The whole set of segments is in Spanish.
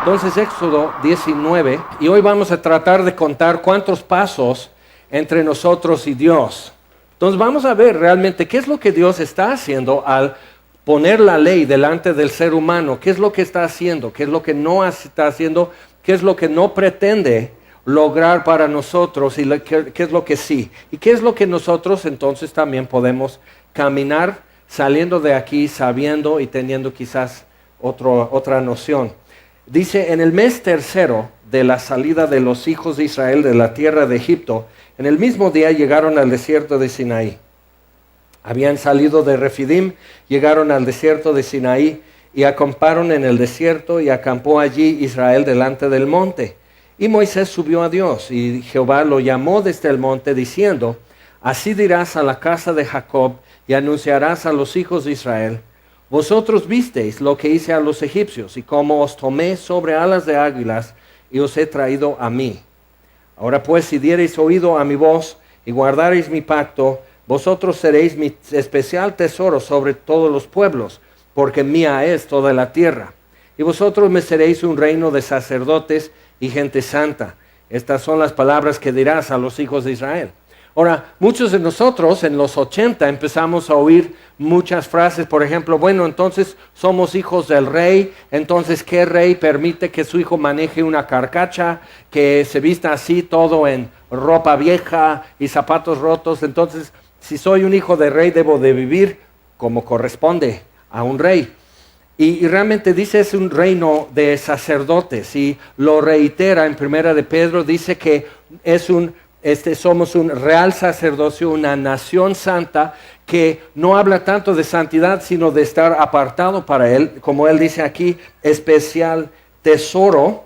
Entonces, Éxodo 19, y hoy vamos a tratar de contar cuántos pasos entre nosotros y Dios. Entonces vamos a ver realmente qué es lo que Dios está haciendo al poner la ley delante del ser humano, qué es lo que está haciendo, qué es lo que no está haciendo, qué es lo que no pretende lograr para nosotros y qué es lo que sí. Y qué es lo que nosotros entonces también podemos caminar saliendo de aquí sabiendo y teniendo quizás otra noción. Dice, en el mes tercero de la salida de los hijos de Israel de la tierra de Egipto, en el mismo día llegaron al desierto de Sinaí. Habían salido de Refidim, llegaron al desierto de Sinaí y acamparon en el desierto y acampó allí Israel delante del monte. Y Moisés subió a Dios y Jehová lo llamó desde el monte diciendo, así dirás a la casa de Jacob y anunciarás a los hijos de Israel, vosotros visteis lo que hice a los egipcios y cómo os tomé sobre alas de águilas y os he traído a mí. Ahora pues, si diereis oído a mi voz y guardareis mi pacto, vosotros seréis mi especial tesoro sobre todos los pueblos, porque mía es toda la tierra. Y vosotros me seréis un reino de sacerdotes y gente santa. Estas son las palabras que dirás a los hijos de Israel. Ahora, muchos de nosotros en los 80 empezamos a oír muchas frases, por ejemplo, bueno, entonces somos hijos del rey, entonces ¿qué rey permite que su hijo maneje una carcacha, que se vista así todo en ropa vieja y zapatos rotos? Entonces, si soy un hijo de rey, debo de vivir como corresponde a un rey. Y realmente dice es un reino de sacerdotes y lo reitera en Primera de Pedro, dice que es somos un real sacerdocio, una nación santa que no habla tanto de santidad, sino de estar apartado para Él, como Él dice aquí, especial tesoro.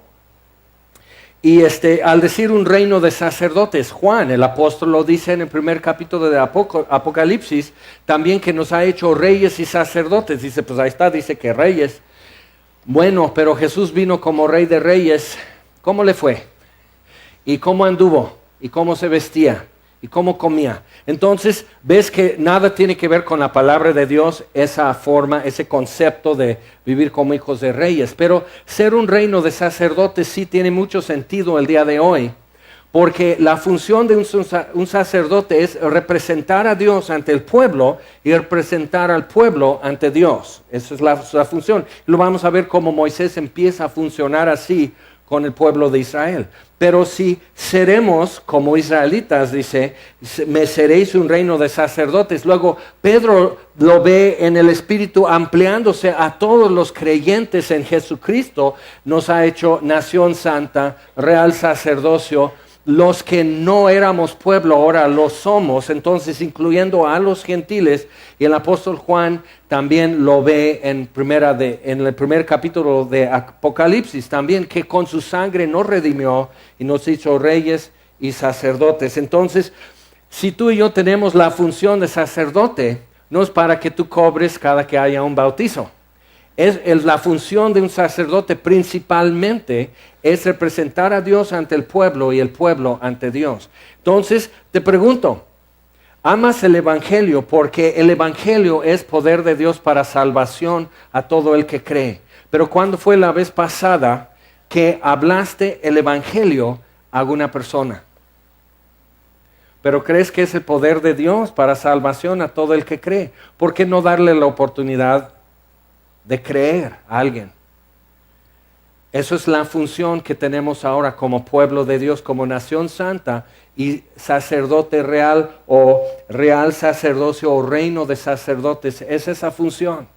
Y al decir un reino de sacerdotes, Juan, el apóstol, lo dice en el primer capítulo de Apocalipsis, también que nos ha hecho reyes y sacerdotes. Dice, pues ahí está, dice que reyes. Bueno, pero Jesús vino como rey de reyes. ¿Cómo le fue? ¿Y cómo anduvo? ¿Y cómo se vestía? ¿Y cómo comía? Entonces, ves que nada tiene que ver con la palabra de Dios, esa forma, ese concepto de vivir como hijos de reyes. Pero ser un reino de sacerdotes sí tiene mucho sentido el día de hoy, porque la función de un sacerdote es representar a Dios ante el pueblo y representar al pueblo ante Dios. Esa es la función. Lo vamos a ver cómo Moisés empieza a funcionar así con el pueblo de Israel. Pero si seremos como israelitas, dice, me seréis un reino de sacerdotes. Luego Pedro lo ve en el Espíritu ampliándose a todos los creyentes en Jesucristo. Nos ha hecho nación santa, real sacerdocio. Los que no éramos pueblo ahora lo somos, entonces incluyendo a los gentiles. Y el apóstol Juan también lo ve en el primer capítulo de Apocalipsis también, que con su sangre nos redimió y nos hizo reyes y sacerdotes. Entonces, si tú y yo tenemos la función de sacerdote, no es para que tú cobres cada que haya un bautizo. La función de un sacerdote principalmente es representar a Dios ante el pueblo y el pueblo ante Dios. Entonces, te pregunto, ¿amas el Evangelio? Porque el Evangelio es poder de Dios para salvación a todo el que cree. Pero ¿cuándo fue la vez pasada que hablaste el Evangelio a alguna persona? Pero crees que es el poder de Dios para salvación a todo el que cree. ¿Por qué no darle la oportunidad de creer a alguien? Eso es la función que tenemos ahora como pueblo de Dios, como nación santa y sacerdote real o real sacerdocio o reino de sacerdotes. Es esa función.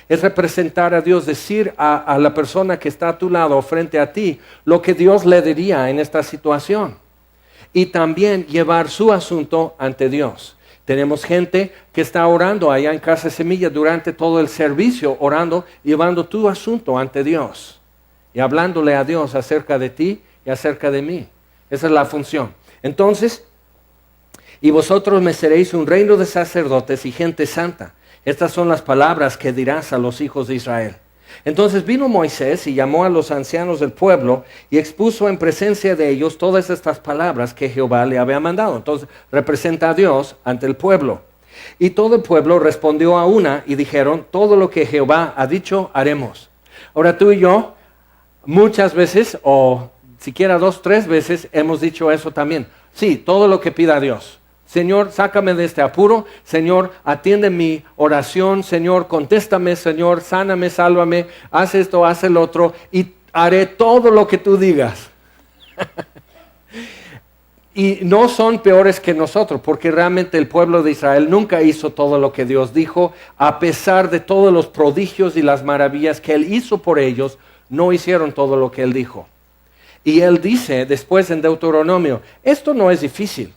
Es representar a Dios, decir a la persona que está a tu lado o frente a ti lo que Dios le diría en esta situación. Y también llevar su asunto ante Dios. Tenemos gente que está orando allá en Casa Semilla durante todo el servicio, orando, llevando tu asunto ante Dios y hablándole a Dios acerca de ti y acerca de mí. Esa es la función. Entonces, y vosotros me seréis un reino de sacerdotes y gente santa. Estas son las palabras que dirás a los hijos de Israel. Entonces vino Moisés y llamó a los ancianos del pueblo y expuso en presencia de ellos todas estas palabras que Jehová le había mandado. Entonces representa a Dios ante el pueblo. Y todo el pueblo respondió a una y dijeron, todo lo que Jehová ha dicho haremos. Ahora tú y yo Muchas veces, o siquiera 2, 3 veces, hemos dicho eso también. Sí, todo lo que pida Dios. Señor, sácame de este apuro. Señor, atiende mi oración. Señor, contéstame. Señor, sáname, sálvame. Haz esto, haz el otro. Y haré todo lo que tú digas. Y no son peores que nosotros, porque realmente el pueblo de Israel nunca hizo todo lo que Dios dijo. A pesar de todos los prodigios y las maravillas que Él hizo por ellos, no hicieron todo lo que Él dijo. Y Él dice después en Deuteronomio, esto no es difícil.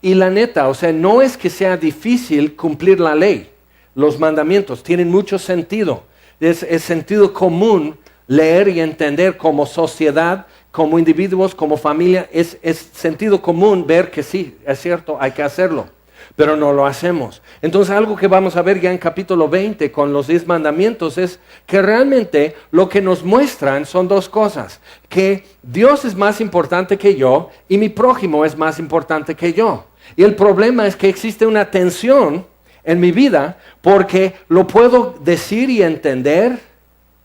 Y la neta, o sea, no es que sea difícil cumplir la ley. Los mandamientos tienen mucho sentido. Es sentido común leer y entender como sociedad, como individuos, como familia. Es sentido común ver que sí, es cierto, hay que hacerlo. Pero no lo hacemos. Entonces algo que vamos a ver ya en capítulo 20 con los 10 mandamientos es que realmente lo que nos muestran son dos cosas. Que Dios es más importante que yo y mi prójimo es más importante que yo. Y el problema es que existe una tensión en mi vida porque lo puedo decir y entender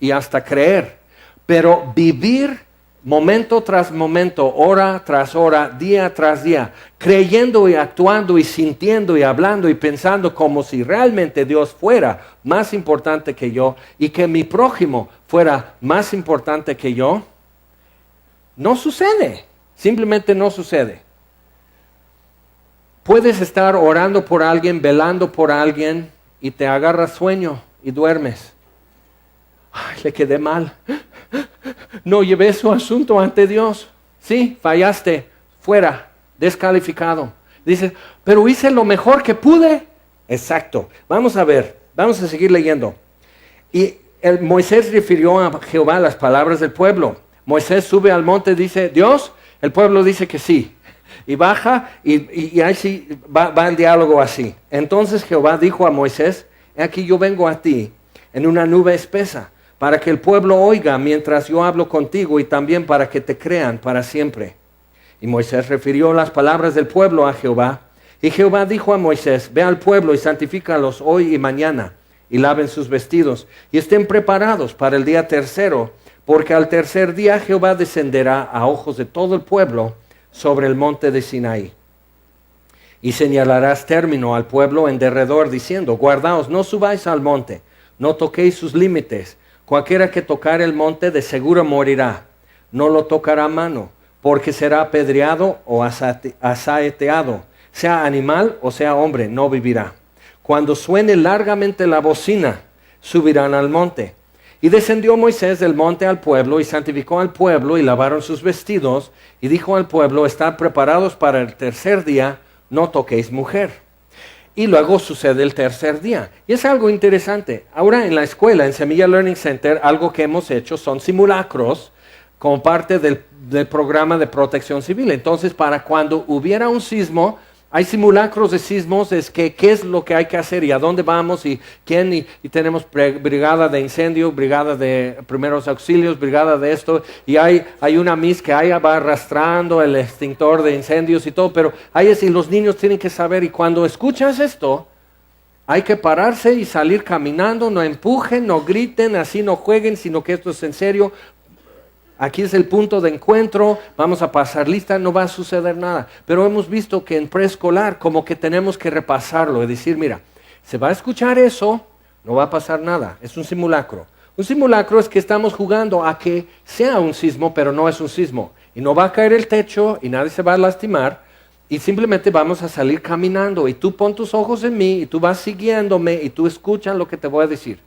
y hasta creer. Pero vivir momento tras momento, hora tras hora, día tras día, creyendo y actuando y sintiendo y hablando y pensando como si realmente Dios fuera más importante que yo y que mi prójimo fuera más importante que yo, no sucede, simplemente no sucede. Puedes estar orando por alguien, velando por alguien y te agarras sueño y duermes. Ay, le quedé mal. No llevé su asunto ante Dios. Sí, fallaste, fuera, descalificado. Dices, pero hice lo mejor que pude. Exacto. Vamos a ver, vamos a seguir leyendo. Y Moisés refirió a Jehová las palabras del pueblo. Moisés sube al monte y dice, Dios, el pueblo dice que sí. Y baja y ahí sí va el diálogo así. Entonces Jehová dijo a Moisés, he aquí yo vengo a ti en una nube espesa, para que el pueblo oiga mientras yo hablo contigo y también para que te crean para siempre. Y Moisés refirió las palabras del pueblo a Jehová. Y Jehová dijo a Moisés, ve al pueblo y santifícalos hoy y mañana, y laven sus vestidos, y estén preparados para el día tercero, porque al tercer día Jehová descenderá a ojos de todo el pueblo sobre el monte de Sinaí. Y señalarás término al pueblo en derredor, diciendo, guardaos, no subáis al monte, no toquéis sus límites. Cualquiera que tocare el monte de seguro morirá. No lo tocará mano, porque será apedreado o asaeteado. Sea animal o sea hombre, no vivirá. Cuando suene largamente la bocina, subirán al monte. Y descendió Moisés del monte al pueblo y santificó al pueblo y lavaron sus vestidos. Y dijo al pueblo, estad preparados para el tercer día, no toquéis mujer. Y luego sucede el tercer día. Y es algo interesante. Ahora en la escuela, en Semilla Learning Center, algo que hemos hecho son simulacros como parte del programa de protección civil. Entonces, para cuando hubiera un sismo, hay simulacros de sismos, es que qué es lo que hay que hacer y a dónde vamos y quién. Y tenemos brigada de incendio, brigada de primeros auxilios, brigada de esto. Y hay una miss que ahí va arrastrando el extintor de incendios y todo. Pero ahí es y los niños tienen que saber. Y cuando escuchas esto, hay que pararse y salir caminando. No empujen, no griten, así no jueguen, sino que esto es en serio. Aquí es el punto de encuentro, vamos a pasar lista, no va a suceder nada. Pero hemos visto que en preescolar como que tenemos que repasarlo y decir, mira, se va a escuchar eso, no va a pasar nada, es un simulacro. Un simulacro es que estamos jugando a que sea un sismo, pero no es un sismo. Y no va a caer el techo y nadie se va a lastimar y simplemente vamos a salir caminando. Y tú pon tus ojos en mí y tú vas siguiéndome y tú escuchas lo que te voy a decir.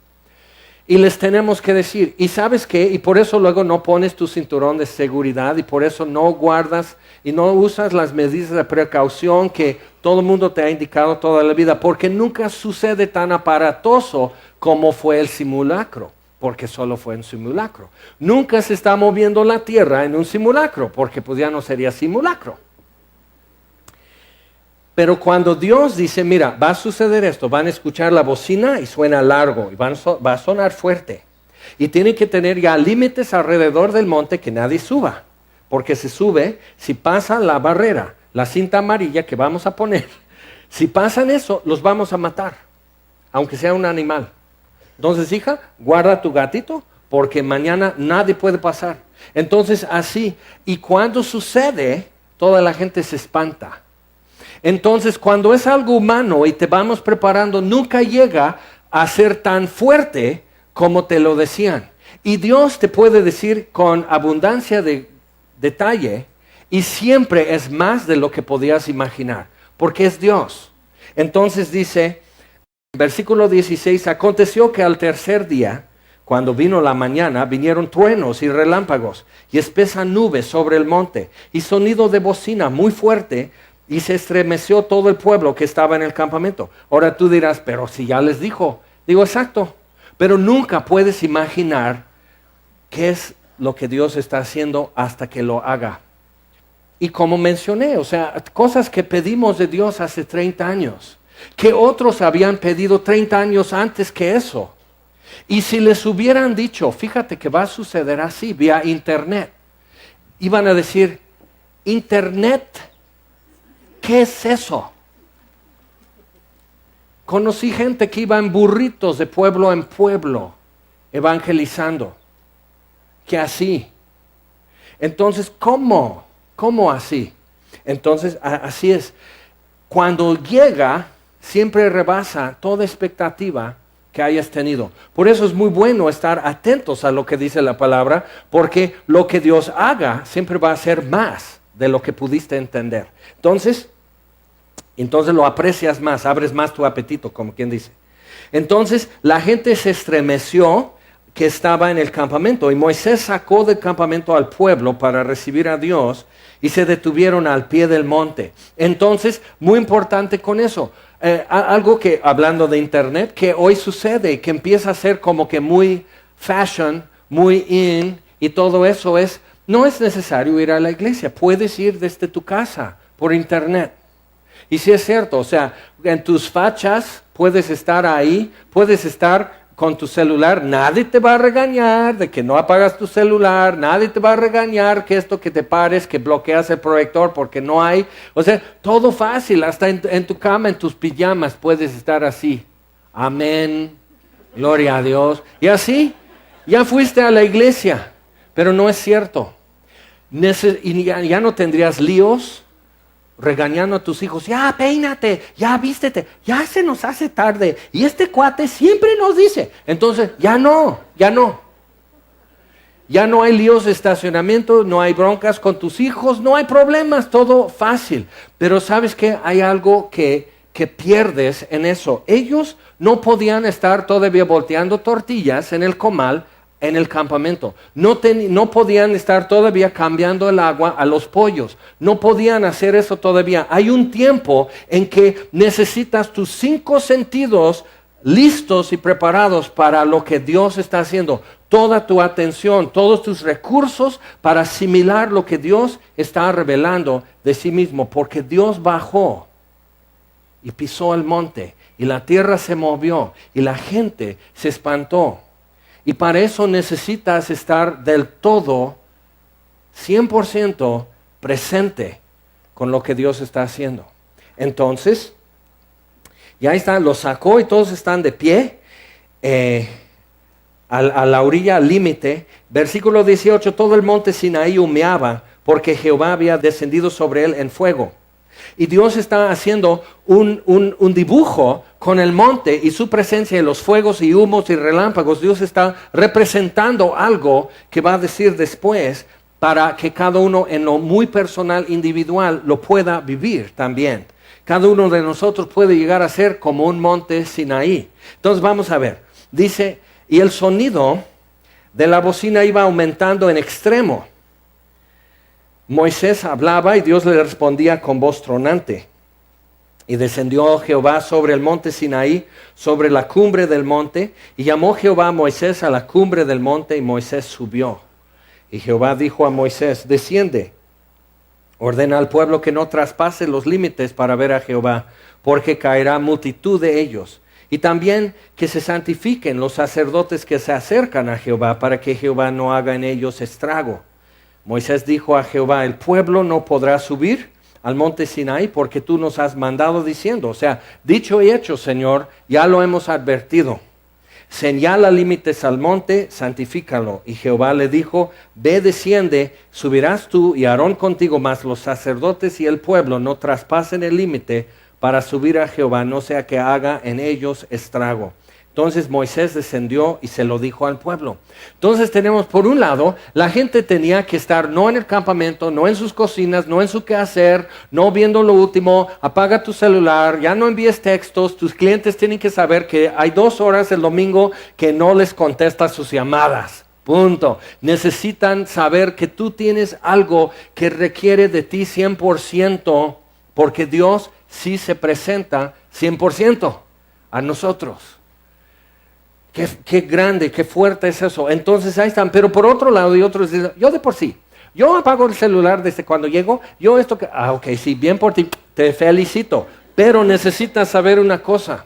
Y les tenemos que decir, ¿y sabes qué? Y por eso luego no pones tu cinturón de seguridad y por eso no guardas y no usas las medidas de precaución que todo el mundo te ha indicado toda la vida, porque nunca sucede tan aparatoso como fue el simulacro, porque solo fue un simulacro. Nunca se está moviendo la tierra en un simulacro, porque pues ya no sería simulacro. Pero cuando Dios dice, mira, va a suceder esto, van a escuchar la bocina y suena largo, y va a sonar fuerte. Y tienen que tener ya límites alrededor del monte que nadie suba. Porque se sube, si pasa la barrera, la cinta amarilla que vamos a poner, si pasan eso, los vamos a matar, aunque sea un animal. Entonces, hija, guarda tu gatito, porque mañana nadie puede pasar. Entonces así, y cuando sucede, toda la gente se espanta. Entonces cuando es algo humano y te vamos preparando, nunca llega a ser tan fuerte como te lo decían. Y Dios te puede decir con abundancia de detalle, y siempre es más de lo que podías imaginar, porque es Dios. Entonces dice, versículo 16, aconteció que al tercer día, cuando vino la mañana, vinieron truenos y relámpagos y espesa nube sobre el monte y sonido de bocina muy fuerte, y se estremeció todo el pueblo que estaba en el campamento. Ahora tú dirás, pero si ya les dijo. Digo, exacto, pero nunca puedes imaginar qué es lo que Dios está haciendo hasta que lo haga. Y como mencioné, o sea, cosas que pedimos de Dios hace 30 años, que otros habían pedido 30 años antes que eso. Y si les hubieran dicho, fíjate que va a suceder así, vía internet, iban a decir, ¿internet? ¿Qué es eso? Conocí gente que iba en burritos de pueblo en pueblo, evangelizando. ¿Qué así? Entonces, ¿cómo? ¿Cómo así? Entonces, así es. Cuando llega, siempre rebasa toda expectativa que hayas tenido. Por eso es muy bueno estar atentos a lo que dice la palabra, porque lo que Dios haga siempre va a ser más de lo que pudiste entender. Entonces lo aprecias más, abres más tu apetito, como quien dice. Entonces la gente se estremeció que estaba en el campamento, y Moisés sacó del campamento al pueblo para recibir a Dios, y se detuvieron al pie del monte. Entonces, muy importante con eso, algo que, hablando de internet, que hoy sucede, que empieza a ser como que muy fashion, muy in, y todo eso es, no es necesario ir a la iglesia, puedes ir desde tu casa, por internet. Y sí es cierto, o sea, en tus fachas puedes estar ahí, puedes estar con tu celular, nadie te va a regañar de que no apagas tu celular, nadie te va a regañar que esto que te pares, que bloqueas el proyector porque no hay, o sea, todo fácil, hasta en tu cama, en tus pijamas puedes estar así, amén, gloria a Dios, y así, ya fuiste a la iglesia, pero no es cierto, y ya no tendrías líos, regañando a tus hijos, ya peínate, ya vístete, ya se nos hace tarde, y este cuate siempre nos dice, entonces ya no hay líos de estacionamiento, no hay broncas con tus hijos, no hay problemas, todo fácil, pero ¿sabes qué? Hay algo que pierdes en eso. Ellos no podían estar todavía volteando tortillas en el comal, en el campamento, no podían estar todavía cambiando el agua a los pollos, no podían hacer eso todavía. Hay un tiempo en que necesitas tus 5 sentidos listos y preparados para lo que Dios está haciendo, toda tu atención, todos tus recursos para asimilar lo que Dios está revelando de sí mismo, porque Dios bajó y pisó el monte y la tierra se movió y la gente se espantó. Y para eso necesitas estar del todo, 100% presente con lo que Dios está haciendo. Entonces, ya está, lo sacó y todos están de pie a la orilla, al límite. Versículo 18, todo el monte Sinaí humeaba porque Jehová había descendido sobre él en fuego. Y Dios está haciendo un dibujo con el monte y su presencia y los fuegos y humos y relámpagos. Dios está representando algo que va a decir después para que cada uno en lo muy personal, individual, lo pueda vivir también. Cada uno de nosotros puede llegar a ser como un monte Sinaí. Entonces vamos a ver. Dice, y el sonido de la bocina iba aumentando en extremo. Moisés hablaba y Dios le respondía con voz tronante. Y descendió Jehová sobre el monte Sinaí, sobre la cumbre del monte, y llamó Jehová a Moisés a la cumbre del monte, y Moisés subió. Y Jehová dijo a Moisés, desciende, ordena al pueblo que no traspase los límites para ver a Jehová, porque caerá multitud de ellos. Y también que se santifiquen los sacerdotes que se acercan a Jehová, para que Jehová no haga en ellos estrago. Moisés dijo a Jehová, el pueblo no podrá subir al monte Sinaí porque tú nos has mandado diciendo. O sea, dicho y hecho, Señor, ya lo hemos advertido. Señala límites al monte, santifícalo. Y Jehová le dijo, ve, desciende, subirás tú y Aarón contigo, mas los sacerdotes y el pueblo no traspasen el límite para subir a Jehová, no sea que haga en ellos estrago. Entonces Moisés descendió y se lo dijo al pueblo. Entonces tenemos por un lado, la gente tenía que estar no en el campamento, no en sus cocinas, no en su quehacer, no viendo lo último, apaga tu celular, ya no envíes textos, tus clientes tienen que saber que hay 2 horas el domingo que no les contestas sus llamadas. Punto. Necesitan saber que tú tienes algo que requiere de ti 100%, porque Dios sí se presenta 100% a nosotros. Qué grande, qué fuerte es eso. Entonces ahí están. Pero por otro lado, y otros dicen, yo de por sí, yo apago el celular desde cuando llego, yo esto que, ok, sí, bien por ti, te felicito. Pero necesitas saber una cosa.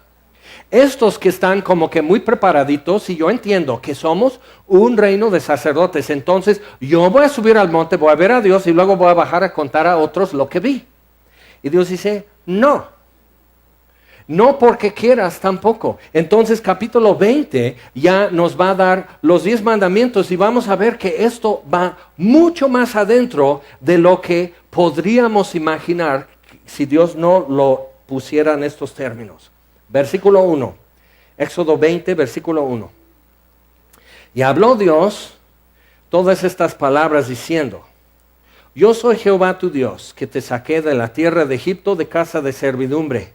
Estos que están como que muy preparaditos, y yo entiendo que somos un reino de sacerdotes, entonces yo voy a subir al monte, voy a ver a Dios y luego voy a bajar a contar a otros lo que vi. Y Dios dice, no. No porque quieras tampoco. Entonces capítulo 20 ya nos va a dar los 10 mandamientos y vamos a ver que esto va mucho más adentro de lo que podríamos imaginar si Dios no lo pusiera en estos términos. Versículo 1, Éxodo 20, versículo 1. Y habló Dios todas estas palabras diciendo, yo soy Jehová tu Dios, que te saqué de la tierra de Egipto de casa de servidumbre.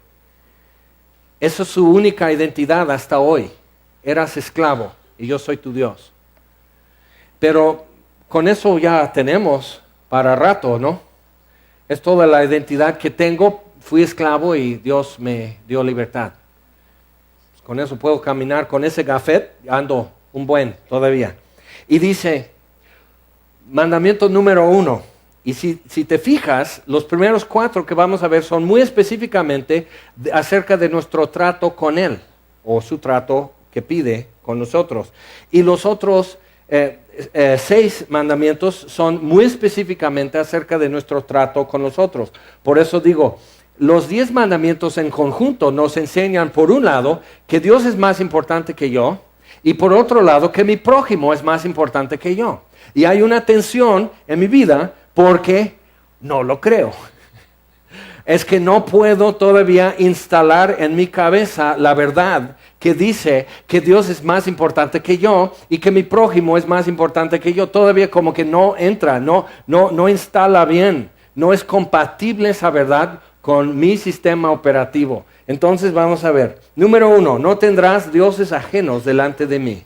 Esa es su única identidad hasta hoy. Eras esclavo y yo soy tu Dios. Pero con eso ya tenemos para rato, ¿no? Es toda la identidad que tengo. Fui esclavo y Dios me dio libertad. Con eso puedo caminar, con ese gafet ando un buen todavía. Y dice, mandamiento número 1. Y si te fijas, los primeros 4 que vamos a ver son muy específicamente acerca de nuestro trato con Él, o su trato que pide con nosotros. Y los otros 6 mandamientos son muy específicamente acerca de nuestro trato con nosotros. Por eso digo, los 10 mandamientos en conjunto nos enseñan, por un lado, que Dios es más importante que yo, y por otro lado, que mi prójimo es más importante que yo. Y hay una tensión en mi vida, porque no lo creo. Es que no puedo todavía instalar en mi cabeza la verdad que dice que Dios es más importante que yo y que mi prójimo es más importante que yo. Todavía como que no entra, no instala bien, no es compatible esa verdad con mi sistema operativo. Entonces vamos a ver. Número 1, no tendrás dioses ajenos delante de mí.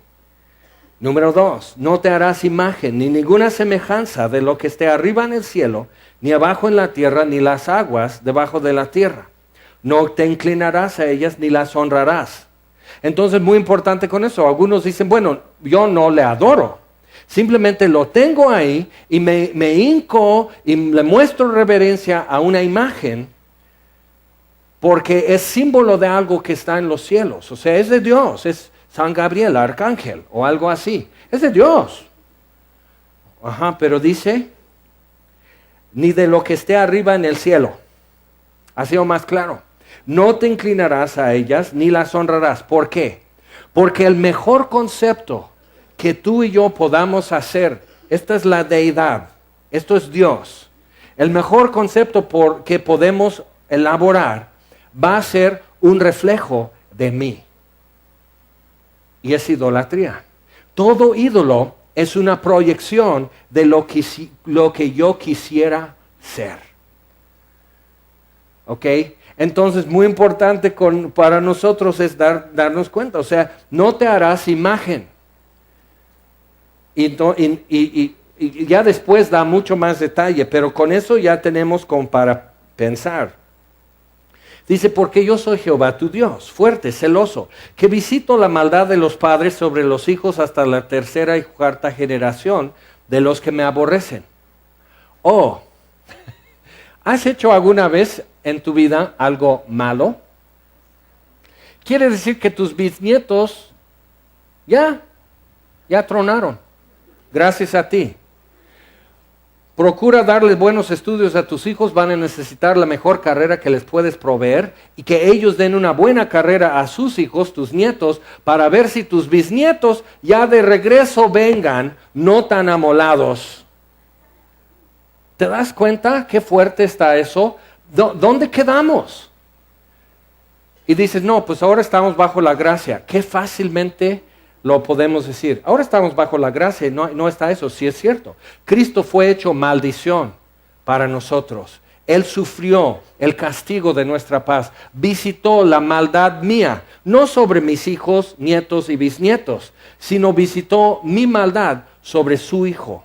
Número 2, no te harás imagen ni ninguna semejanza de lo que esté arriba en el cielo, ni abajo en la tierra, ni las aguas debajo de la tierra. No te inclinarás a ellas ni las honrarás. Entonces, muy importante con eso. Algunos dicen, bueno, yo no le adoro. Simplemente lo tengo ahí y me hinco y le muestro reverencia a una imagen porque es símbolo de algo que está en los cielos. O sea, es de Dios, es San Gabriel, arcángel, o algo así. Es de Dios. Pero dice, ni de lo que esté arriba en el cielo. Ha sido más claro. No te inclinarás a ellas, ni las honrarás. ¿Por qué? Porque el mejor concepto que tú y yo podamos hacer, esta es la deidad, esto es Dios. El mejor concepto que podemos elaborar va a ser un reflejo de mí. Y es idolatría. Todo ídolo es una proyección de lo que yo quisiera ser. ¿Ok? Entonces, muy importante para nosotros es darnos cuenta. O sea, no te harás imagen. Y ya después da mucho más detalle, pero con eso ya tenemos como para pensar. Dice, porque yo soy Jehová tu Dios, fuerte, celoso, que visito la maldad de los padres sobre los hijos hasta la 3ª y 4ª generación de los que me aborrecen. Oh, ¿has hecho alguna vez en tu vida algo malo? Quiere decir que tus bisnietos ya tronaron, gracias a ti. procura darles buenos estudios a tus hijos, van a necesitar la mejor carrera que les puedes proveer y que ellos den una buena carrera a sus hijos, tus nietos, para ver si tus bisnietos ya de regreso vengan no tan amolados. ¿Te das cuenta qué fuerte está eso? ¿Dónde quedamos? Y dices, no, pues ahora estamos bajo la gracia. Qué fácilmente lo podemos decir. Ahora estamos bajo la gracia y no está eso. Sí es cierto. Cristo fue hecho maldición para nosotros. Él sufrió el castigo de nuestra paz. Visitó la maldad mía, no sobre mis hijos, nietos y bisnietos, sino visitó mi maldad sobre su Hijo.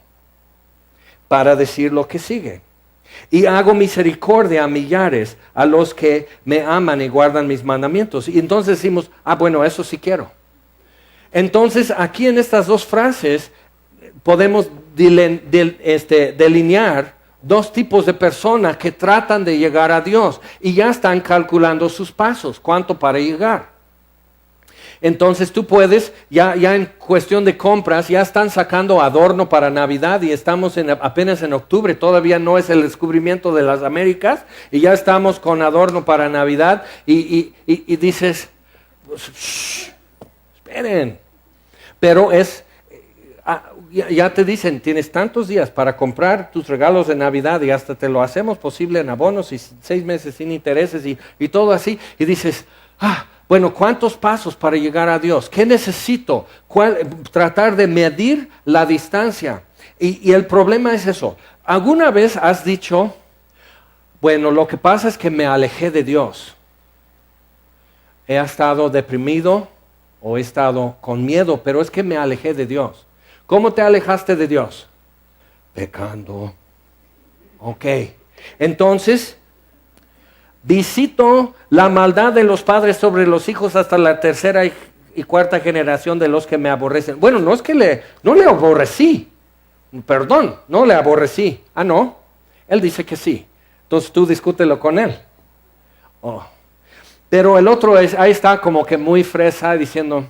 Para decir lo que sigue. Y hago misericordia a millares, a los que me aman y guardan mis mandamientos. Y entonces decimos, bueno, eso sí quiero. Entonces aquí en estas dos frases podemos delinear dos tipos de personas que tratan de llegar a Dios y ya están calculando sus pasos, cuánto para llegar. Entonces tú puedes, ya en cuestión de compras, ya están sacando adorno para Navidad y estamos apenas en octubre, todavía no es el descubrimiento de las Américas y ya estamos con adorno para Navidad y dices, shh, esperen, pero ya te dicen, tienes tantos días para comprar tus regalos de Navidad y hasta te lo hacemos posible en abonos y 6 meses sin intereses y todo así, y dices, bueno, ¿cuántos pasos para llegar a Dios? ¿Qué necesito? Tratar de medir la distancia. Y el problema es eso. ¿Alguna vez has dicho, bueno, lo que pasa es que me alejé de Dios? He estado deprimido o he estado con miedo, pero es que me alejé de Dios. ¿Cómo te alejaste de Dios? Pecando. Ok. Entonces, visito la maldad de los padres sobre los hijos hasta la 3ª y 4ª generación de los que me aborrecen. Bueno, no es que no le aborrecí. Perdón, no le aborrecí. No, él dice que sí. Entonces tú discútelo con él. Pero el otro ahí está como que muy fresa diciendo,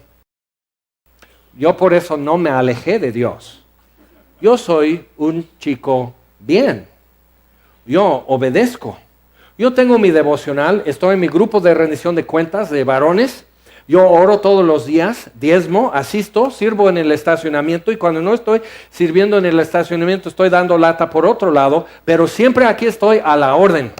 yo por eso no me alejé de Dios. Yo soy un chico bien. Yo obedezco. Yo tengo mi devocional, estoy en mi grupo de rendición de cuentas de varones. Yo oro todos los días, diezmo, asisto, sirvo en el estacionamiento y cuando no estoy sirviendo en el estacionamiento estoy dando lata por otro lado, pero siempre aquí estoy a la orden.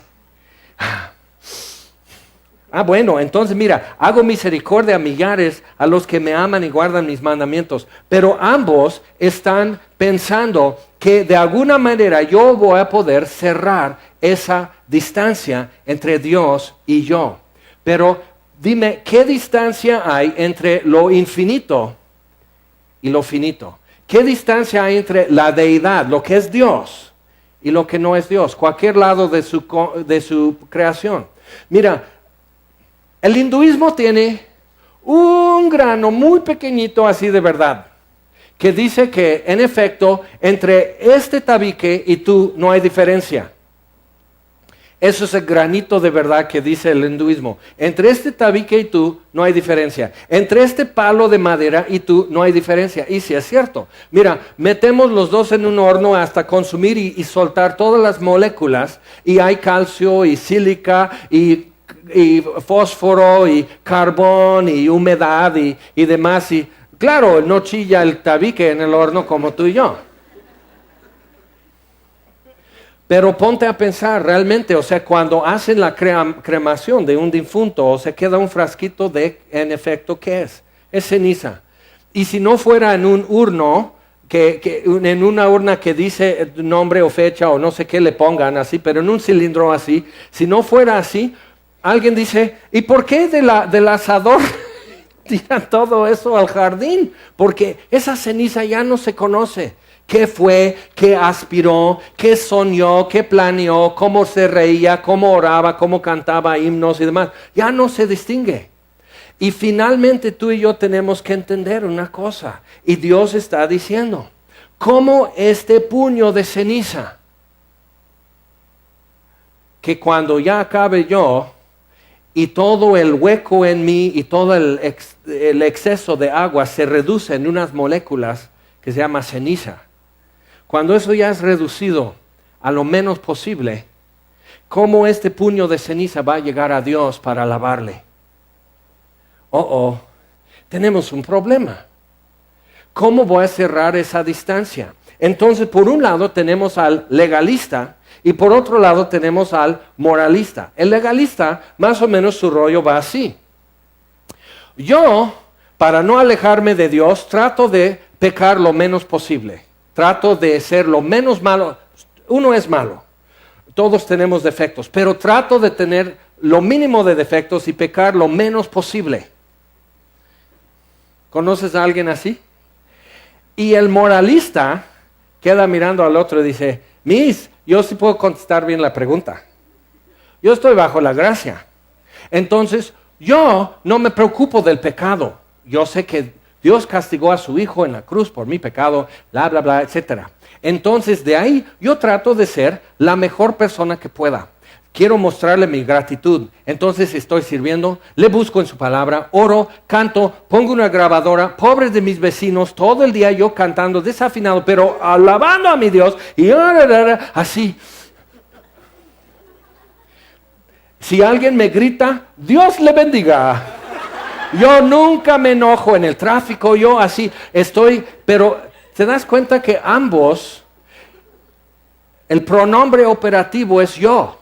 Bueno, entonces mira, hago misericordia a millares, a los que me aman y guardan mis mandamientos. Pero ambos están pensando que de alguna manera yo voy a poder cerrar esa distancia entre Dios y yo. Pero dime, ¿qué distancia hay entre lo infinito y lo finito? ¿Qué distancia hay entre la deidad, lo que es Dios, y lo que no es Dios? Cualquier lado de su creación. Mira, el hinduismo tiene un grano muy pequeñito así de verdad, que dice que en efecto entre este tabique y tú no hay diferencia. Eso es el granito de verdad que dice el hinduismo. Entre este tabique y tú no hay diferencia. Entre este palo de madera y tú no hay diferencia. Y sí es cierto. Mira, metemos los dos en un horno hasta consumir y soltar todas las moléculas y hay calcio y sílica y fósforo y carbón y humedad y demás. Y claro, no chilla el tabique en el horno como tú y yo. Pero ponte a pensar realmente, o sea, cuando hacen la cremación de un difunto, o se queda un frasquito en efecto, ¿qué es? Es ceniza. Y si no fuera en un urno, en una urna que dice nombre o fecha o no sé qué le pongan así, pero en un cilindro así, si no fuera así, alguien dice, ¿y por qué del asador tiran todo eso al jardín? Porque esa ceniza ya no se conoce. ¿Qué fue? ¿Qué aspiró? ¿Qué soñó? ¿Qué planeó? ¿Cómo se reía? ¿Cómo oraba? ¿Cómo cantaba himnos y demás? Ya no se distingue. Y finalmente tú y yo tenemos que entender una cosa. Y Dios está diciendo, ¿cómo este puño de ceniza? Que cuando ya acabe yo, y todo el hueco en mí y todo el exceso de agua se reduce en unas moléculas que se llama ceniza. Cuando eso ya es reducido, a lo menos posible, ¿cómo este puño de ceniza va a llegar a Dios para alabarle? Tenemos un problema. ¿Cómo voy a cerrar esa distancia? Entonces, por un lado tenemos al legalista y por otro lado tenemos al moralista. El legalista, más o menos su rollo va así. Yo, para no alejarme de Dios, trato de pecar lo menos posible. Trato de ser lo menos malo. Uno es malo. Todos tenemos defectos, pero trato de tener lo mínimo de defectos y pecar lo menos posible. ¿Conoces a alguien así? Y el moralista queda mirando al otro y dice, yo sí puedo contestar bien la pregunta. Yo estoy bajo la gracia. Entonces, yo no me preocupo del pecado. Yo sé que Dios castigó a su Hijo en la cruz por mi pecado, bla, bla, bla, etc. Entonces, de ahí yo trato de ser la mejor persona que pueda. Quiero mostrarle mi gratitud. Entonces estoy sirviendo, le busco en su palabra, oro, canto, pongo una grabadora, pobres de mis vecinos, todo el día yo cantando desafinado, pero alabando a mi Dios y así. Si alguien me grita, Dios le bendiga. Yo nunca me enojo en el tráfico, yo así estoy, pero ¿te das cuenta que ambos, el pronombre operativo es yo?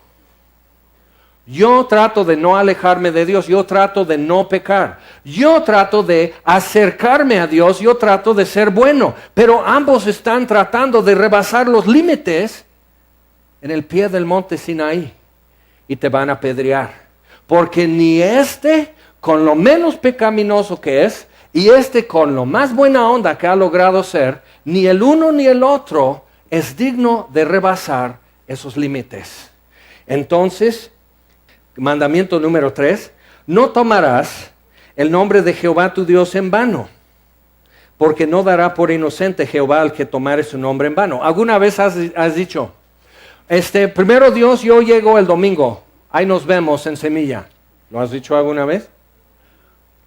Yo trato de no alejarme de Dios, yo trato de no pecar, yo trato de acercarme a Dios, yo trato de ser bueno, pero ambos están tratando de rebasar los límites en el pie del monte Sinaí y te van a apedrear, porque ni con lo menos pecaminoso que es, y con lo más buena onda que ha logrado ser, ni el uno ni el otro es digno de rebasar esos límites. Entonces, mandamiento número 3, no tomarás el nombre de Jehová tu Dios en vano, porque no dará por inocente Jehová al que tomare su nombre en vano. ¿Alguna vez has dicho, primero Dios, yo llego el domingo, ahí nos vemos en Semilla? ¿Lo has dicho alguna vez?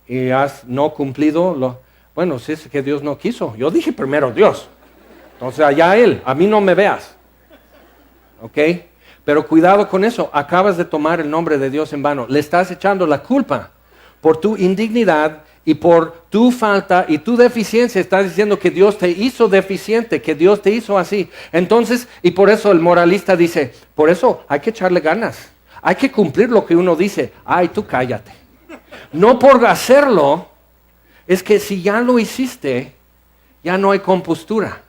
¿Y has no cumplido? Bueno, si es que Dios no quiso. Yo dije primero Dios. Entonces allá Él, a mí no me veas. ¿Ok? Pero cuidado con eso, acabas de tomar el nombre de Dios en vano. Le estás echando la culpa por tu indignidad y por tu falta y tu deficiencia. Estás diciendo que Dios te hizo deficiente, que Dios te hizo así. Entonces, y por eso el moralista dice, por eso hay que echarle ganas. Hay que cumplir lo que uno dice. Ay, tú cállate. No por hacerlo, es que si ya lo hiciste, ya no hay compostura.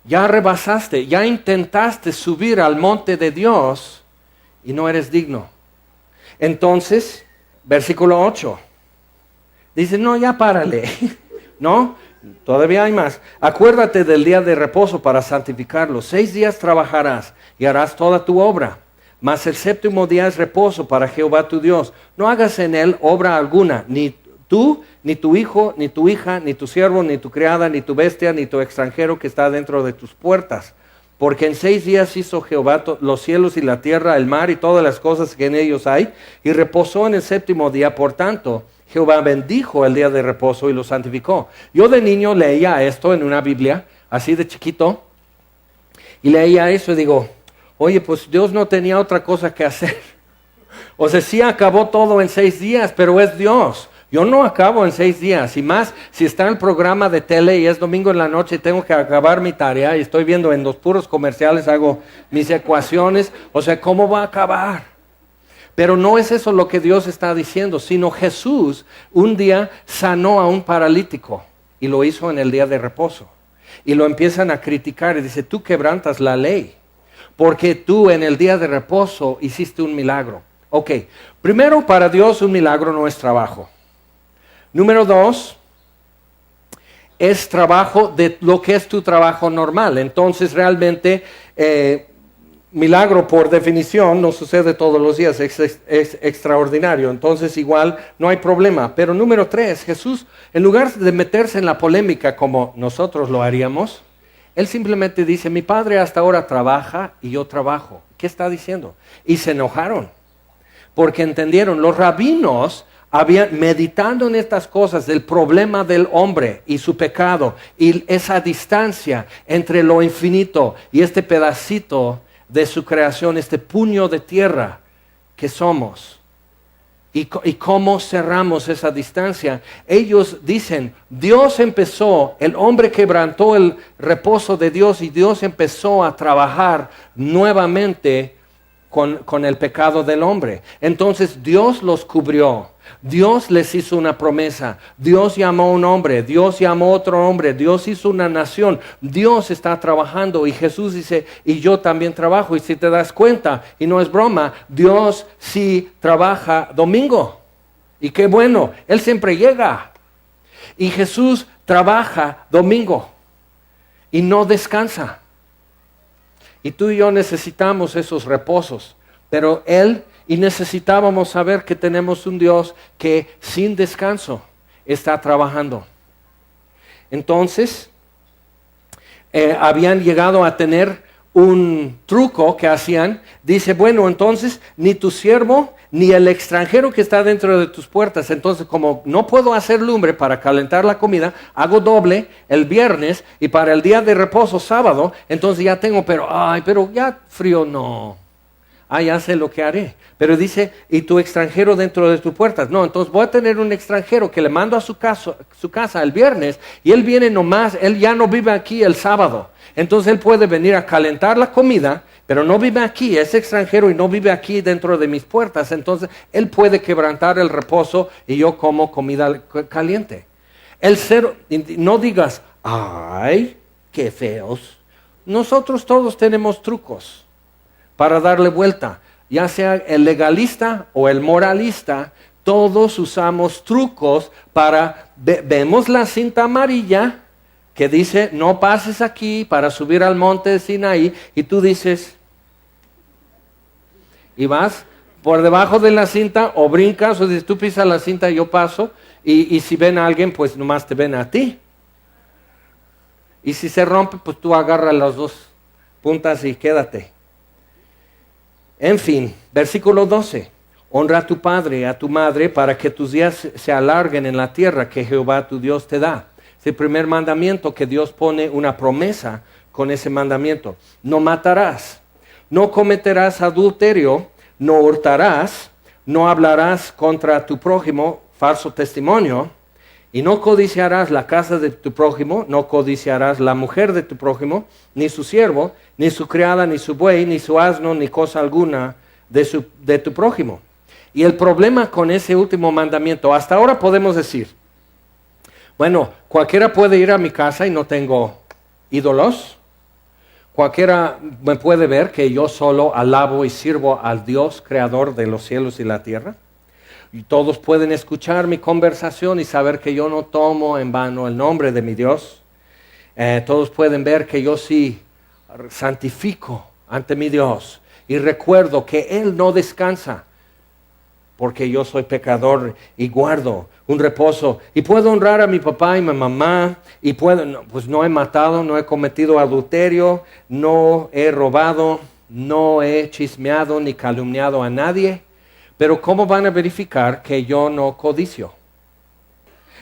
Ya rebasaste, ya intentaste subir al monte de Dios y no eres digno. Entonces, versículo 8, dice, no, ya párale. No, todavía hay más. Acuérdate del día de reposo para santificarlo. 6 días trabajarás y harás toda tu obra. Mas el 7º día es reposo para Jehová tu Dios. No hagas en él obra alguna, ni tú, ni tu hijo, ni tu hija, ni tu siervo, ni tu criada, ni tu bestia, ni tu extranjero que está dentro de tus puertas. Porque en 6 días hizo Jehová los cielos y la tierra, el mar y todas las cosas que en ellos hay, y reposó en el 7º día. Por tanto, Jehová bendijo el día de reposo y lo santificó. Yo de niño leía esto en una Biblia, así de chiquito, y leía eso y digo, oye, pues Dios no tenía otra cosa que hacer. O sea, sí acabó todo en 6 días, pero es Dios. Yo no acabo en 6 días, y más si está en el programa de tele y es domingo en la noche y tengo que acabar mi tarea y estoy viendo en los puros comerciales, hago mis ecuaciones, o sea, ¿cómo va a acabar? Pero no es eso lo que Dios está diciendo, sino Jesús un día sanó a un paralítico y lo hizo en el día de reposo. Y lo empiezan a criticar y dice, tú quebrantas la ley, porque tú en el día de reposo hiciste un milagro. Ok, primero, para Dios un milagro no es trabajo. Número 2, es trabajo de lo que es tu trabajo normal. Entonces realmente milagro por definición no sucede todos los días, es extraordinario. Entonces igual no hay problema. Pero número 3, Jesús, en lugar de meterse en la polémica como nosotros lo haríamos, Él simplemente dice, mi Padre hasta ahora trabaja y yo trabajo. ¿Qué está diciendo? Y se enojaron. porque entendieron, los rabinos habían meditando en estas cosas del problema del hombre y su pecado y esa distancia entre lo infinito y este pedacito de su creación, este puño de tierra que somos. Y cómo cerramos esa distancia. Ellos dicen, Dios empezó, el hombre quebrantó el reposo de Dios y Dios empezó a trabajar nuevamente con el pecado del hombre. Entonces Dios los cubrió. Dios les hizo una promesa. Dios llamó a un hombre. Dios llamó a otro hombre. Dios hizo una nación. Dios está trabajando. Y Jesús dice, y yo también trabajo. Y si te das cuenta, y no es broma, Dios sí trabaja domingo. Y qué bueno, Él siempre llega. Y Jesús trabaja domingo. Y no descansa. Y tú y yo necesitamos esos reposos. Pero Él... Y necesitábamos saber que tenemos un Dios que sin descanso está trabajando. Entonces, habían llegado a tener un truco que hacían. Dice, bueno, entonces, ni tu siervo, ni el extranjero que está dentro de tus puertas. Entonces, como no puedo hacer lumbre para calentar la comida, hago doble el viernes y para el día de reposo, sábado, entonces ya tengo, pero ya frío no. Ya sé lo que haré. Pero dice, y tu extranjero dentro de tus puertas. No, entonces voy a tener un extranjero que le mando a su casa el viernes y él viene nomás, él ya no vive aquí el sábado. Entonces él puede venir a calentar la comida, pero no vive aquí, es extranjero y no vive aquí dentro de mis puertas. Entonces él puede quebrantar el reposo y yo como comida caliente. No digas, ay, qué feos. Nosotros todos tenemos trucos para darle vuelta, ya sea el legalista o el moralista, todos usamos trucos para, vemos la cinta amarilla que dice, no pases aquí para subir al monte de Sinaí, y tú dices, y vas por debajo de la cinta, o brincas, o dices, tú pisas la cinta y yo paso, y si ven a alguien, pues nomás te ven a ti. Y si se rompe, pues tú agarras las dos puntas y quédate. En fin, versículo 12. Honra a tu padre y a tu madre para que tus días se alarguen en la tierra que Jehová tu Dios te da. Es el primer mandamiento que Dios pone una promesa con ese mandamiento. No matarás, no cometerás adulterio, no hurtarás, no hablarás contra tu prójimo falso testimonio, y no codiciarás la casa de tu prójimo, no codiciarás la mujer de tu prójimo, ni su siervo, ni su criada, ni su buey, ni su asno, ni cosa alguna de tu prójimo. Y el problema con ese último mandamiento, hasta ahora podemos decir, bueno, cualquiera puede ir a mi casa y no tengo ídolos. Cualquiera me puede ver que yo solo alabo y sirvo al Dios creador de los cielos y la tierra. Y todos pueden escuchar mi conversación y saber que yo no tomo en vano el nombre de mi Dios. Todos pueden ver que yo sí santifico ante mi Dios. Y recuerdo que Él no descansa, porque yo soy pecador y guardo un reposo. Y puedo honrar a mi papá y mi mamá. Y pues no he matado, no he cometido adulterio, no he robado, no he chismeado ni calumniado a nadie. Pero ¿cómo van a verificar que yo no codicio?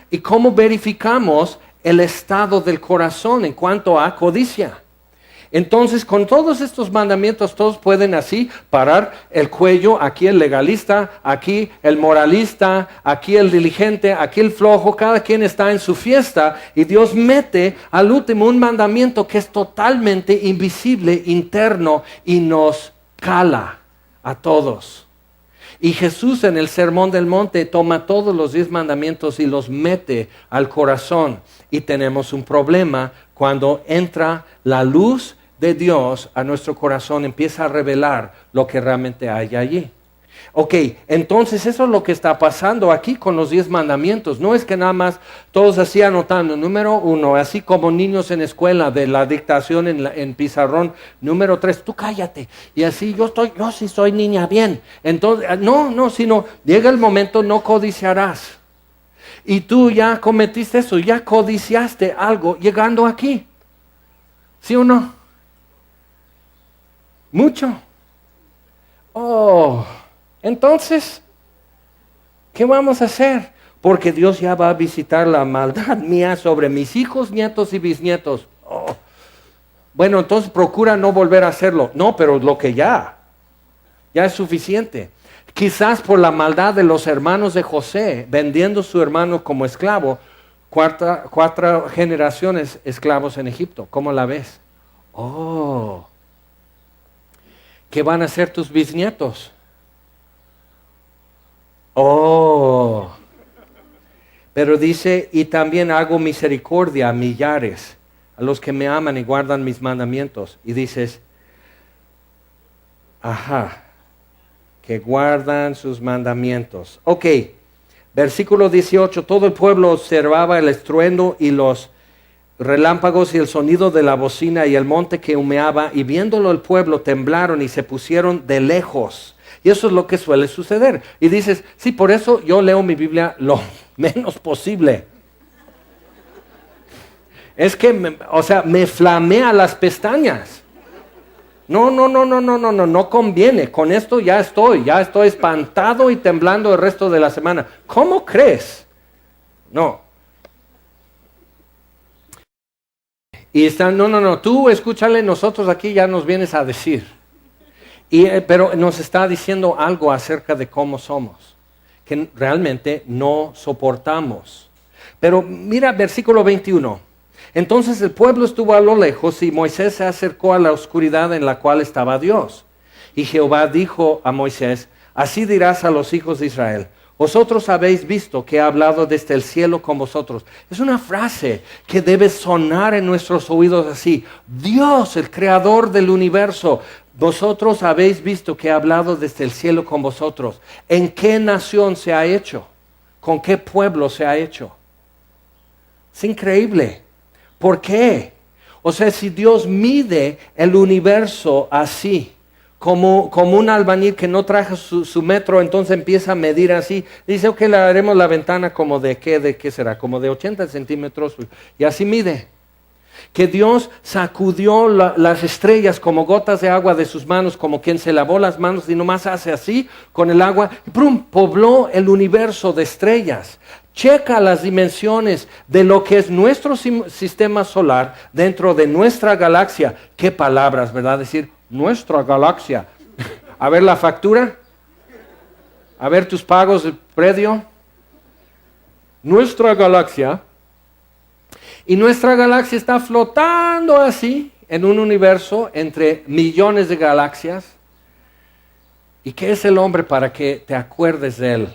¿Y cómo verificamos el estado del corazón en cuanto a codicia? Entonces, con todos estos mandamientos, todos pueden así parar el cuello, aquí el legalista, aquí el moralista, aquí el diligente, aquí el flojo, cada quien está en su fiesta, y Dios mete al último un mandamiento que es totalmente invisible, interno, y nos cala a todos. Y Jesús en el Sermón del Monte toma todos los 10 mandamientos y los mete al corazón. Y tenemos un problema cuando entra la luz de Dios a nuestro corazón, empieza a revelar lo que realmente hay allí. Ok, entonces eso es lo que está pasando aquí con los 10 mandamientos. No es que nada más todos así anotando. Número 1, así como niños en escuela de la dictación en pizarrón. Número 3, tú cállate. Y así yo sí soy niña bien. Entonces, no, sino llega el momento, no codiciarás. Y tú ya cometiste eso, ya codiciaste algo llegando aquí. ¿Sí o no? Mucho. Oh, Entonces, ¿qué vamos a hacer? Porque Dios ya va a visitar la maldad mía sobre mis hijos, nietos y bisnietos. Oh. Bueno, entonces procura no volver a hacerlo. No, pero lo que ya es suficiente. Quizás por la maldad de los hermanos de José, vendiendo a su hermano como esclavo, cuatro generaciones esclavos en Egipto. ¿Cómo la ves? Oh, ¿qué van a hacer tus bisnietos? Oh, pero dice, y también hago misericordia a millares, a los que me aman y guardan mis mandamientos. Y dices, ajá, que guardan sus mandamientos. Ok, versículo 18, todo el pueblo observaba el estruendo y los relámpagos y el sonido de la bocina y el monte que humeaba, y viéndolo el pueblo temblaron y se pusieron de lejos. Y eso es lo que suele suceder. Y dices, sí, por eso yo leo mi Biblia lo menos posible. Es que, me flamea las pestañas. No conviene. Con esto ya estoy espantado y temblando el resto de la semana. ¿Cómo crees? No. Y están, tú escúchale, nosotros aquí ya nos vienes a decir. Pero nos está diciendo algo acerca de cómo somos, que realmente no soportamos. Pero mira versículo 21. Entonces el pueblo estuvo a lo lejos y Moisés se acercó a la oscuridad en la cual estaba Dios. Y Jehová dijo a Moisés, así dirás a los hijos de Israel, vosotros habéis visto que he hablado desde el cielo con vosotros. Es una frase que debe sonar en nuestros oídos así. Dios, el creador del universo, vosotros habéis visto que he hablado desde el cielo con vosotros. ¿En qué nación se ha hecho? ¿Con qué pueblo se ha hecho? Es increíble. ¿Por qué? O sea, si Dios mide el universo así, como un albañil que no trajo su metro, entonces empieza a medir así. Dice, ok, le haremos la ventana como ¿de qué será? Como de 80 centímetros. Y así mide. Que Dios sacudió las estrellas como gotas de agua de sus manos, como quien se lavó las manos y nomás hace así con el agua. Y ¡prum! Pobló el universo de estrellas. Checa las dimensiones de lo que es nuestro sistema solar dentro de nuestra galaxia. Qué palabras, ¿verdad? Decir, nuestra galaxia. A ver la factura. A ver tus pagos de predio. Nuestra galaxia. Y nuestra galaxia está flotando así en un universo entre millones de galaxias. ¿Y qué es el hombre para que te acuerdes de él?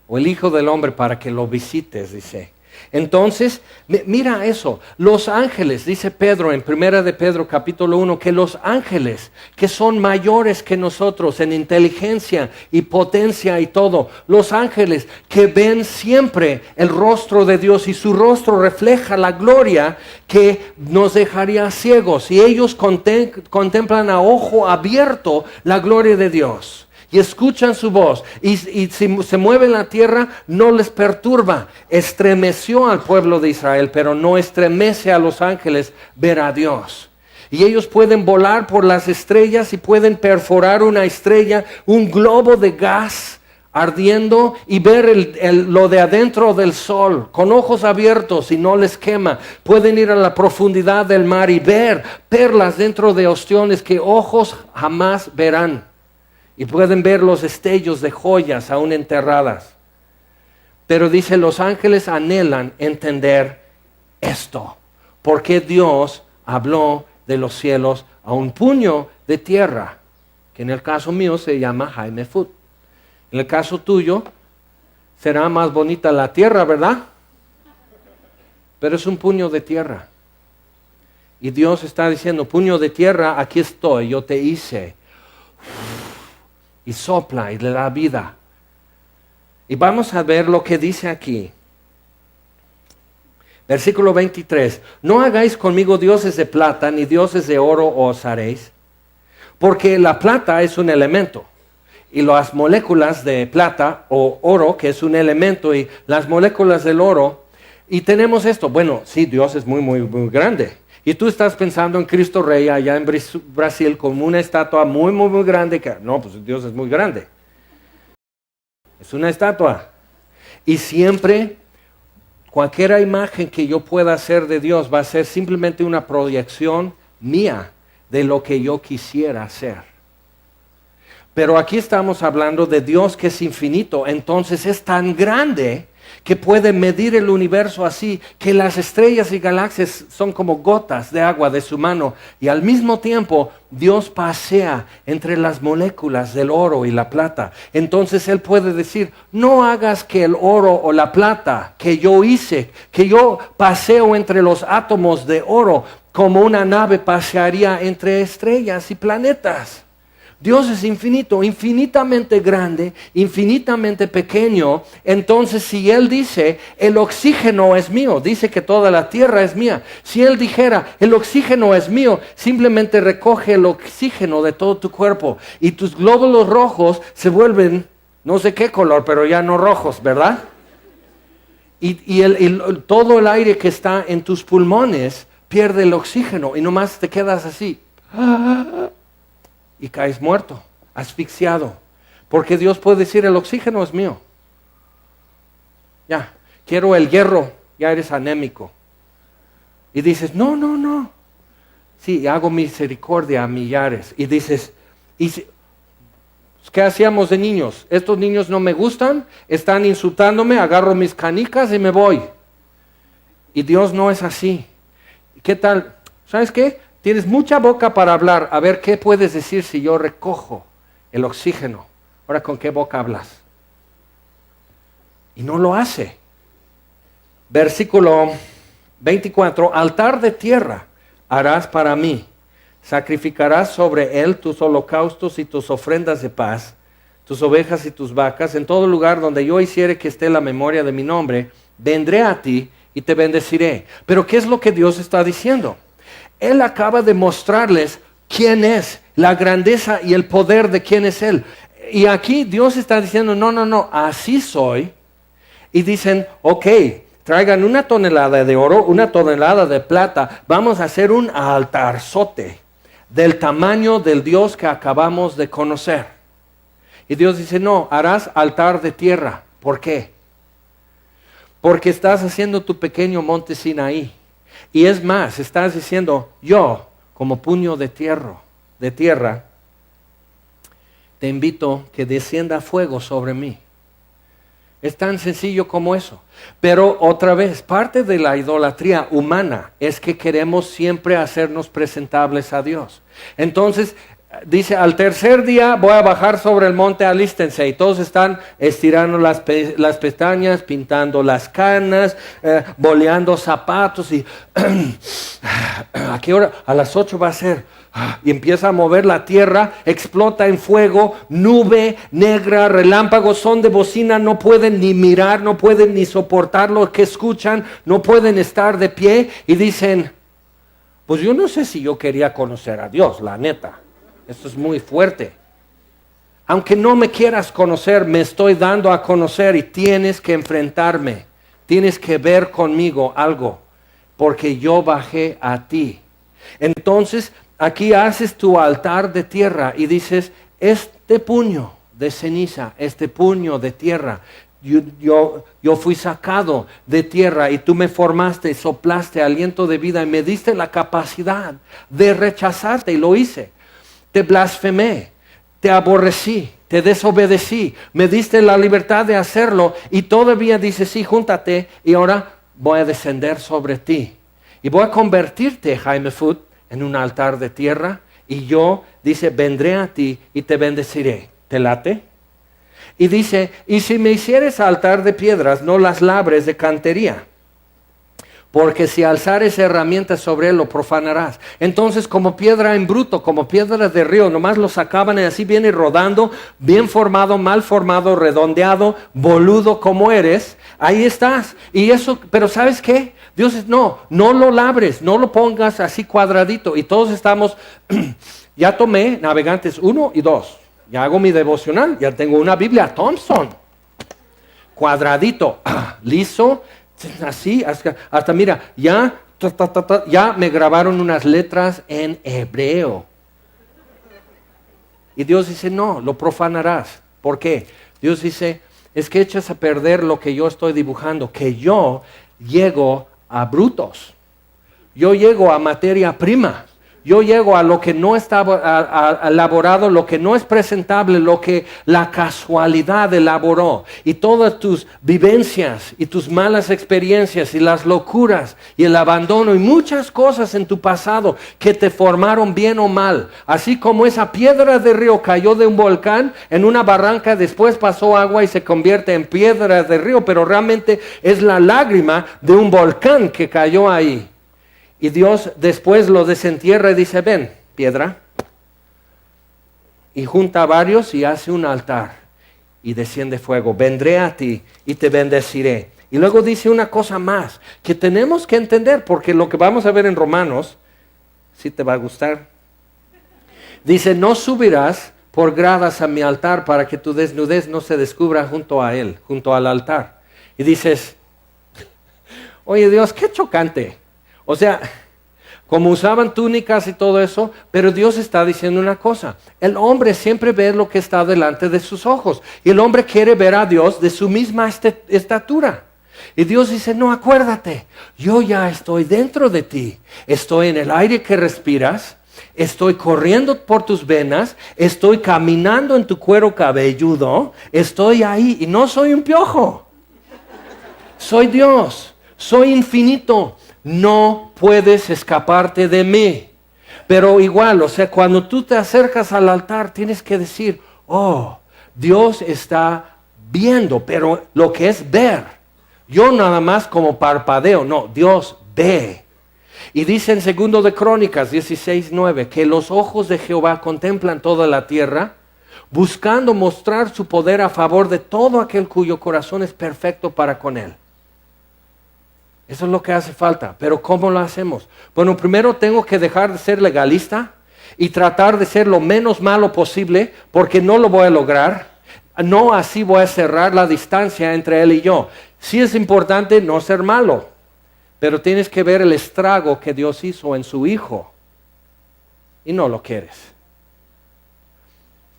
O el Hijo del Hombre para que lo visites, dice. Entonces, mira eso. Los ángeles, dice Pedro en 1 de Pedro capítulo 1, que los ángeles que son mayores que nosotros en inteligencia y potencia y todo, los ángeles que ven siempre el rostro de Dios y su rostro refleja la gloria que nos dejaría ciegos, y ellos contemplan a ojo abierto la gloria de Dios. Y escuchan su voz, y si se mueve en la tierra, no les perturba. Estremeció al pueblo de Israel, pero no estremece a los ángeles ver a Dios. Y ellos pueden volar por las estrellas y pueden perforar una estrella, un globo de gas ardiendo, y ver lo de adentro del sol con ojos abiertos y no les quema. Pueden ir a la profundidad del mar y ver perlas dentro de ostiones que ojos jamás verán. Y pueden ver los destellos de joyas aún enterradas. Pero dice, los ángeles anhelan entender esto. ¿Por qué Dios habló de los cielos a un puño de tierra? Que en el caso mío se llama Jaime Food. En el caso tuyo será más bonita la tierra, ¿verdad? Pero es un puño de tierra. Y Dios está diciendo, puño de tierra, aquí estoy, yo te hice. Y sopla y le da vida. Y vamos a ver lo que dice aquí. Versículo 23. No hagáis conmigo dioses de plata, ni dioses de oro os haréis. Porque la plata es un elemento. Y las moléculas de plata o oro, que es un elemento, y las moléculas del oro. Y tenemos esto. Bueno, sí, Dios es muy, muy, muy grande. Y tú estás pensando en Cristo Rey allá en Brasil como una estatua muy, muy, muy grande. No, pues Dios es muy grande. Es una estatua. Y siempre, cualquier imagen que yo pueda hacer de Dios va a ser simplemente una proyección mía de lo que yo quisiera hacer. Pero aquí estamos hablando de Dios que es infinito, entonces es tan grande que puede medir el universo así, que las estrellas y galaxias son como gotas de agua de su mano, y al mismo tiempo Dios pasea entre las moléculas del oro y la plata. Entonces Él puede decir, no hagas que el oro o la plata que yo hice, que yo paseo entre los átomos de oro, como una nave pasearía entre estrellas y planetas. Dios es infinito, infinitamente grande, infinitamente pequeño. Entonces, si Él dice, el oxígeno es mío, dice que toda la tierra es mía. Si Él dijera, el oxígeno es mío, simplemente recoge el oxígeno de todo tu cuerpo. Y tus glóbulos rojos se vuelven, no sé qué color, pero ya no rojos, ¿verdad? Y todo el aire que está en tus pulmones pierde el oxígeno y nomás te quedas así. Y caes muerto, asfixiado. Porque Dios puede decir, el oxígeno es mío. Ya, quiero el hierro, ya eres anémico. Y dices, no. Sí, hago misericordia a millares. Y dices, ¿qué hacíamos de niños? Estos niños no me gustan, están insultándome, agarro mis canicas y me voy. Y Dios no es así. ¿Qué tal? ¿Sabes qué? Tienes mucha boca para hablar. A ver, ¿qué puedes decir si yo recojo el oxígeno? Ahora, ¿con qué boca hablas? Y no lo hace. Versículo 24. Altar de tierra harás para mí. Sacrificarás sobre él tus holocaustos y tus ofrendas de paz, tus ovejas y tus vacas. En todo lugar donde yo hiciere que esté la memoria de mi nombre, vendré a ti y te bendeciré. Pero ¿qué es lo que Dios está diciendo? Él acaba de mostrarles quién es, la grandeza y el poder de quién es Él. Y aquí Dios está diciendo, no, así soy. Y dicen, ok, traigan 1 tonelada de oro, 1 tonelada de plata, vamos a hacer un altarzote del tamaño del Dios que acabamos de conocer. Y Dios dice, no, harás altar de tierra. ¿Por qué? Porque estás haciendo tu pequeño monte Sinaí. Y es más, estás diciendo, yo, como puño de tierra, te invito que descienda fuego sobre mí. Es tan sencillo como eso. Pero otra vez, parte de la idolatría humana es que queremos siempre hacernos presentables a Dios. Entonces, dice, al tercer día voy a bajar sobre el monte, alístense. Y todos están estirando las pestañas, pintando las canas, boleando zapatos. Y ¿a qué hora? A las 8 va a ser. Y empieza a mover la tierra, explota en fuego, nube negra, relámpagos, son de bocina, no pueden ni mirar, no pueden ni soportar lo que escuchan, no pueden estar de pie. Y dicen, pues yo no sé si yo quería conocer a Dios, la neta. Esto es muy fuerte. Aunque no me quieras conocer, me estoy dando a conocer y tienes que enfrentarme. Tienes que ver conmigo algo, porque yo bajé a ti. Entonces, aquí haces tu altar de tierra y dices, este puño de ceniza, este puño de tierra, yo fui sacado de tierra y tú me formaste, soplaste aliento de vida y me diste la capacidad de rechazarte y lo hice. Te blasfemé, te aborrecí, te desobedecí, me diste la libertad de hacerlo y todavía dices, sí, júntate y ahora voy a descender sobre ti. Y voy a convertirte, Jaime Foot, en un altar de tierra y yo, dice, vendré a ti y te bendeciré. ¿Te late? Y dice, y si me hicieres altar de piedras, no las labres de cantería. Porque si alzares herramientas sobre él, lo profanarás. Entonces, como piedra en bruto, como piedra de río, nomás lo sacaban y así viene rodando, bien formado, mal formado, redondeado, boludo como eres, ahí estás. Y eso, pero ¿sabes qué? Dios dice, no lo labres, no lo pongas así cuadradito. Y todos estamos, ya tomé Navegantes 1 y 2, ya hago mi devocional, ya tengo una Biblia Thompson, cuadradito, liso, así, hasta mira, ya me grabaron unas letras en hebreo. Y Dios dice, no, lo profanarás. ¿Por qué? Dios dice, es que echas a perder lo que yo estoy dibujando, que yo llego a brutos, yo llego a materia prima, yo llego a lo que no está elaborado, lo que no es presentable, lo que la casualidad elaboró. Y todas tus vivencias y tus malas experiencias y las locuras y el abandono y muchas cosas en tu pasado que te formaron bien o mal. Así como esa piedra de río cayó de un volcán en una barranca, después pasó agua y se convierte en piedra de río, pero realmente es la lágrima de un volcán que cayó ahí. Y Dios después lo desentierra y dice, ven, piedra. Y junta a varios y hace un altar. Y desciende fuego. Vendré a ti y te bendeciré. Y luego dice una cosa más que tenemos que entender, porque lo que vamos a ver en Romanos, sí te va a gustar. Dice, no subirás por gradas a mi altar para que tu desnudez no se descubra junto a él, junto al altar. Y dices, oye Dios, qué chocante. O sea, como usaban túnicas y todo eso, pero Dios está diciendo una cosa. El hombre siempre ve lo que está delante de sus ojos. Y el hombre quiere ver a Dios de su misma estatura. Y Dios dice, no, acuérdate, yo ya estoy dentro de ti. Estoy en el aire que respiras. Estoy corriendo por tus venas. Estoy caminando en tu cuero cabelludo. Estoy ahí y no soy un piojo. Soy Dios. Soy infinito. No puedes escaparte de mí. Pero igual, o sea, cuando tú te acercas al altar, tienes que decir, oh, Dios está viendo, pero lo que es ver. Yo nada más como parpadeo, no, Dios ve. Y dice en 2 de Crónicas 16:9, que los ojos de Jehová contemplan toda la tierra, buscando mostrar su poder a favor de todo aquel cuyo corazón es perfecto para con él. Eso es lo que hace falta. Pero ¿cómo lo hacemos? Bueno, primero tengo que dejar de ser legalista y tratar de ser lo menos malo posible, porque no lo voy a lograr. No así voy a cerrar la distancia entre él y yo. Sí es importante no ser malo, pero tienes que ver el estrago que Dios hizo en su Hijo y no lo quieres.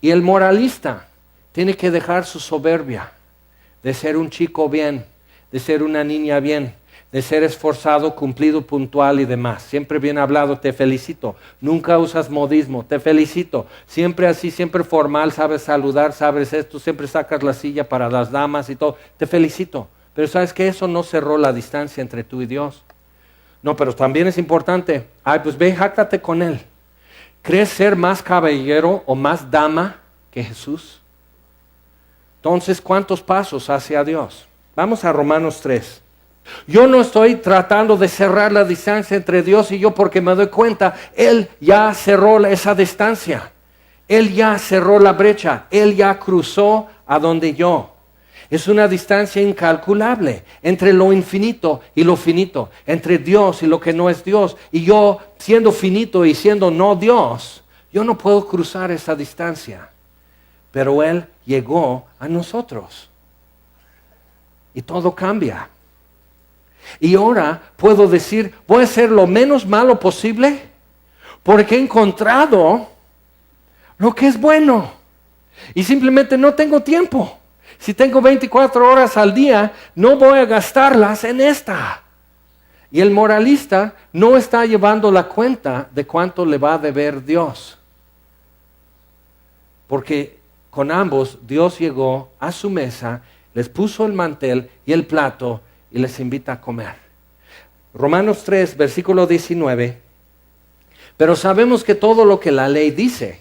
Y el moralista tiene que dejar su soberbia de ser un chico bien, de ser una niña bien, de ser esforzado, cumplido, puntual y demás. Siempre bien hablado, te felicito. Nunca usas modismo, te felicito. Siempre así, siempre formal, sabes saludar, sabes esto, siempre sacas la silla para las damas y todo. Te felicito. Pero sabes que eso no cerró la distancia entre tú y Dios. No, pero también es importante. Ay, pues ve, jáctate con él. ¿Crees ser más caballero o más dama que Jesús? Entonces, ¿cuántos pasos hacia Dios? Vamos a Romanos 3. Yo no estoy tratando de cerrar la distancia entre Dios y yo, porque me doy cuenta, Él ya cerró esa distancia. Él ya cerró la brecha. Él ya cruzó a donde yo. Es una distancia incalculable entre lo infinito y lo finito, entre Dios y lo que no es Dios. Y yo, siendo finito y siendo no Dios, yo no puedo cruzar esa distancia. Pero Él llegó a nosotros. Y todo cambia. Y ahora puedo decir, voy a ser lo menos malo posible, porque he encontrado lo que es bueno. Y simplemente no tengo tiempo. Si tengo 24 horas al día, no voy a gastarlas en esta. Y el moralista no está llevando la cuenta de cuánto le va a deber Dios. Porque con ambos Dios llegó a su mesa, les puso el mantel y el plato y les invita a comer. Romanos 3, versículo 19. Pero sabemos que todo lo que la ley dice,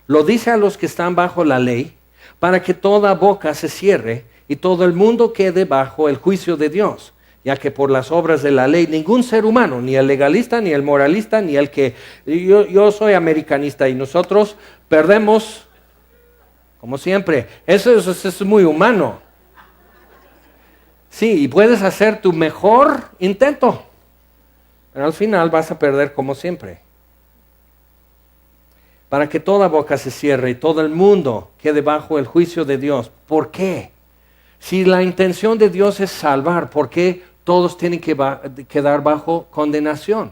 lo dice a los que están bajo la ley, para que toda boca se cierre y todo el mundo quede bajo el juicio de Dios, ya que por las obras de la ley ningún ser humano, ni el legalista, ni el moralista, ni el que... Yo soy americanista y nosotros perdemos, como siempre. Eso es muy humano. Sí, y puedes hacer tu mejor intento, pero al final vas a perder como siempre. Para que toda boca se cierre y todo el mundo quede bajo el juicio de Dios. ¿Por qué? Si la intención de Dios es salvar, ¿por qué todos tienen que quedar bajo condenación?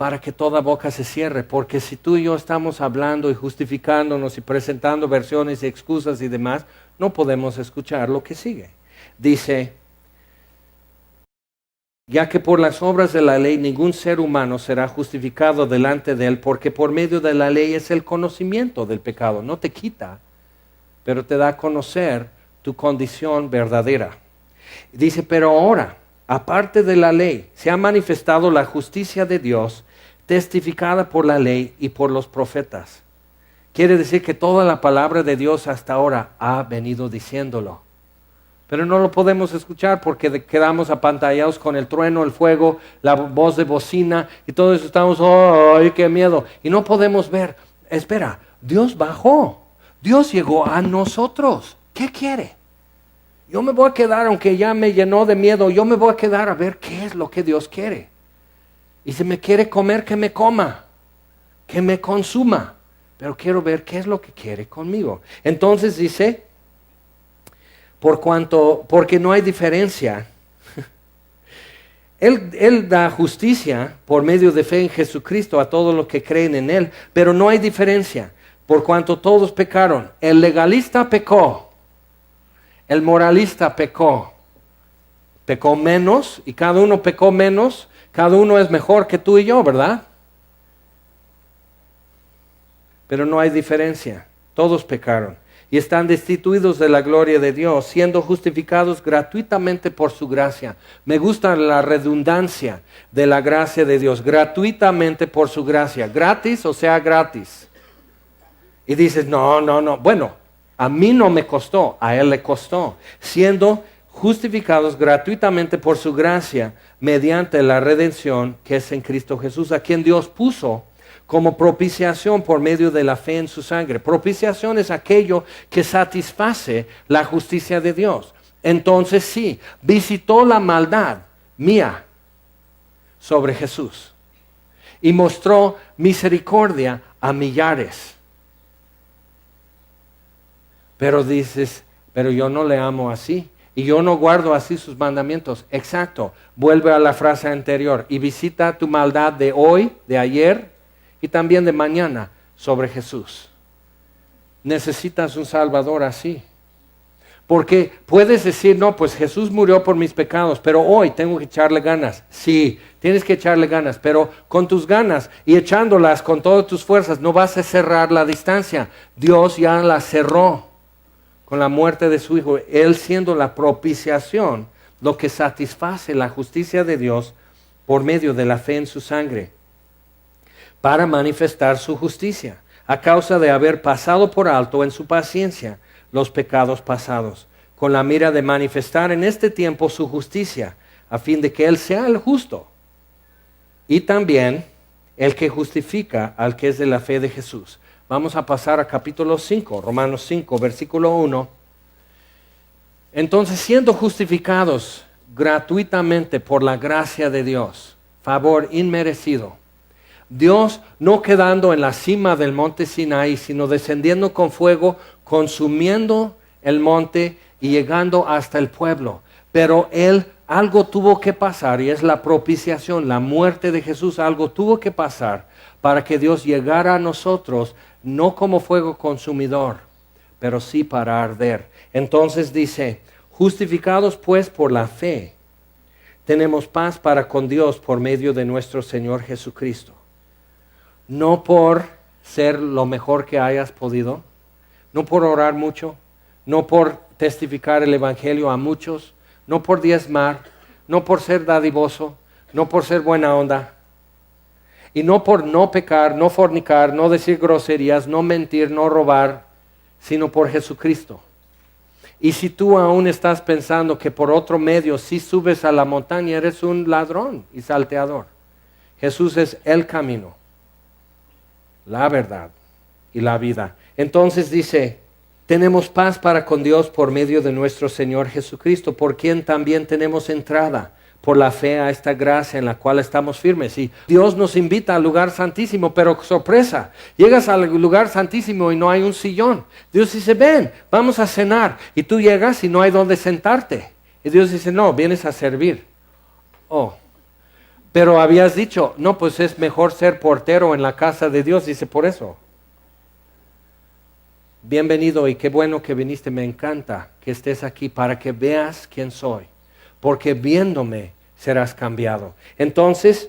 para que toda boca se cierre, porque si tú y yo estamos hablando y justificándonos y presentando versiones y excusas y demás, no podemos escuchar lo que sigue. Dice, ya que por las obras de la ley ningún ser humano será justificado delante de él, porque por medio de la ley es el conocimiento del pecado. No te quita, pero te da a conocer tu condición verdadera. Dice, pero ahora, aparte de la ley, se ha manifestado la justicia de Dios, testificada por la ley y por los profetas. Quiere decir que toda la palabra de Dios hasta ahora ha venido diciéndolo. Pero no lo podemos escuchar porque quedamos apantallados con el trueno, el fuego, la voz de bocina y todo eso. Estamos, ¡ay, qué miedo! Y no podemos ver. Espera, Dios bajó. Dios llegó a nosotros. ¿Qué quiere? Yo me voy a quedar, aunque ya me llenó de miedo, yo me voy a quedar a ver qué es lo que Dios quiere. Y si me quiere comer, que me coma, que me consuma. Pero quiero ver qué es lo que quiere conmigo. Entonces dice, porque no hay diferencia. Él da justicia por medio de fe en Jesucristo a todos los que creen en Él, pero no hay diferencia, por cuanto todos pecaron. El legalista pecó, el moralista pecó menos, y cada uno pecó menos, cada uno es mejor que tú y yo, ¿verdad? Pero no hay diferencia, todos pecaron y están destituidos de la gloria de Dios, siendo justificados gratuitamente por su gracia. Me gusta la redundancia de la gracia de Dios, gratuitamente por su gracia, gratis o sea gratis. Y dices, no, bueno, a mí no me costó, a Él le costó, siendo justificados gratuitamente por su gracia, mediante la redención que es en Cristo Jesús, a quien Dios puso como propiciación por medio de la fe en su sangre. Propiciación es aquello que satisface la justicia de Dios. Entonces sí, visitó la maldad mía sobre Jesús y mostró misericordia a millares. Pero dices, pero yo no le amo así y yo no guardo así sus mandamientos. Exacto, vuelve a la frase anterior y visita tu maldad de hoy, de ayer y también de mañana sobre Jesús. Necesitas un Salvador así. Porque puedes decir, no, pues Jesús murió por mis pecados, pero hoy tengo que echarle ganas. Sí, tienes que echarle ganas, pero con tus ganas y echándolas con todas tus fuerzas no vas a cerrar la distancia. Dios ya la cerró con la muerte de su Hijo. Él siendo la propiciación, lo que satisface la justicia de Dios por medio de la fe en su sangre, para manifestar su justicia, a causa de haber pasado por alto en su paciencia los pecados pasados, con la mira de manifestar en este tiempo su justicia, a fin de que Él sea el justo, y también el que justifica al que es de la fe de Jesús. Vamos a pasar a capítulo 5, Romanos 5, versículo 1. Entonces, siendo justificados gratuitamente por la gracia de Dios, favor inmerecido, Dios no quedando en la cima del monte Sinaí, sino descendiendo con fuego, consumiendo el monte y llegando hasta el pueblo. Pero algo tuvo que pasar, y es la propiciación, la muerte de Jesús. Algo tuvo que pasar para que Dios llegara a nosotros, no como fuego consumidor, pero sí para arder. Entonces dice, justificados pues por la fe, tenemos paz para con Dios por medio de nuestro Señor Jesucristo. No por ser lo mejor que hayas podido, no por orar mucho, no por testificar el evangelio a muchos, no por diezmar, no por ser dadivoso, no por ser buena onda, y no por no pecar, no fornicar, no decir groserías, no mentir, no robar, sino por Jesucristo. Y si tú aún estás pensando que por otro medio si subes a la montaña, eres un ladrón y salteador. Jesús es el camino, la verdad y la vida. Entonces dice, tenemos paz para con Dios por medio de nuestro Señor Jesucristo, por quien también tenemos entrada por la fe a esta gracia en la cual estamos firmes. Y Dios nos invita al lugar santísimo, pero sorpresa, llegas al lugar santísimo y no hay un sillón. Dios dice, ven, vamos a cenar. Y tú llegas y no hay donde sentarte. Y Dios dice, no, vienes a servir. Oh, Pero habías dicho, no, pues es mejor ser portero en la casa de Dios. Dice, por eso. Bienvenido y qué bueno que viniste. Me encanta que estés aquí para que veas quién soy. Porque viéndome serás cambiado. Entonces,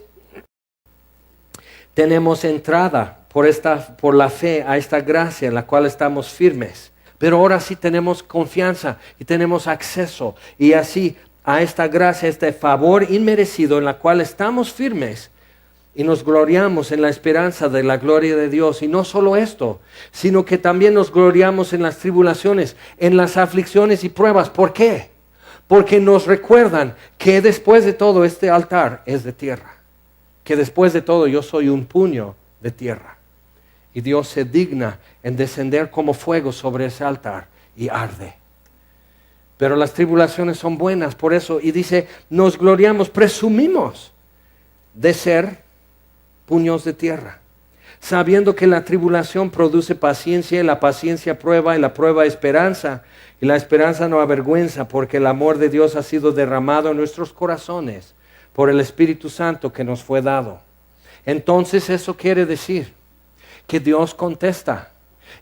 tenemos entrada por la fe a esta gracia en la cual estamos firmes. Pero ahora sí tenemos confianza y tenemos acceso. Y así a esta gracia, este favor inmerecido en la cual estamos firmes. Y nos gloriamos en la esperanza de la gloria de Dios. Y no solo esto, sino que también nos gloriamos en las tribulaciones, en las aflicciones y pruebas. ¿Por qué? Porque nos recuerdan que después de todo este altar es de tierra. Que después de todo yo soy un puño de tierra. Y Dios se digna en descender como fuego sobre ese altar y arde. Pero las tribulaciones son buenas, por eso. Y dice, nos gloriamos, presumimos de ser puños de tierra, sabiendo que la tribulación produce paciencia, y la paciencia prueba, y la prueba esperanza, y la esperanza no avergüenza, porque el amor de Dios ha sido derramado en nuestros corazones por el Espíritu Santo que nos fue dado. Entonces eso quiere decir que Dios contesta,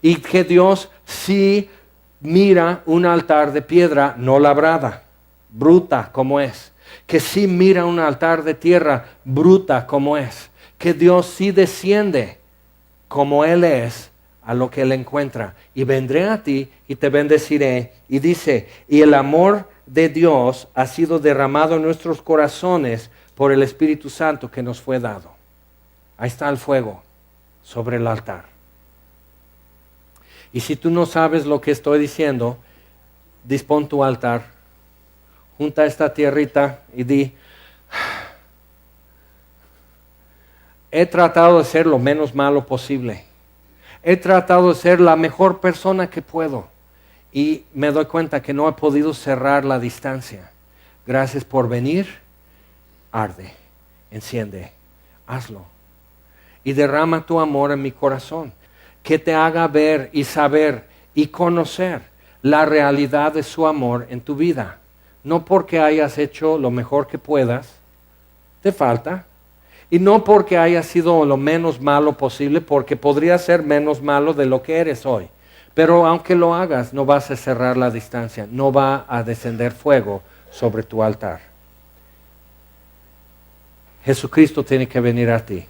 y que Dios sí mira un altar de piedra no labrada, bruta como es, que sí mira un altar de tierra bruta como es, que Dios sí desciende como Él es a lo que Él encuentra. Y vendré a ti y te bendeciré. Y dice, y el amor de Dios ha sido derramado en nuestros corazones por el Espíritu Santo que nos fue dado. Ahí está el fuego sobre el altar. Y si tú no sabes lo que estoy diciendo, dispón tu altar, junta esta tierrita y di, he tratado de ser lo menos malo posible. He tratado de ser la mejor persona que puedo. Y me doy cuenta que no he podido cerrar la distancia. Gracias por venir. Arde, enciende, hazlo. Y derrama tu amor en mi corazón. Que te haga ver y saber y conocer la realidad de su amor en tu vida. No porque hayas hecho lo mejor que puedas, te falta. Y no porque hayas sido lo menos malo posible, porque podrías ser menos malo de lo que eres hoy. Pero aunque lo hagas, no vas a cerrar la distancia, no va a descender fuego sobre tu altar. Jesucristo tiene que venir a ti.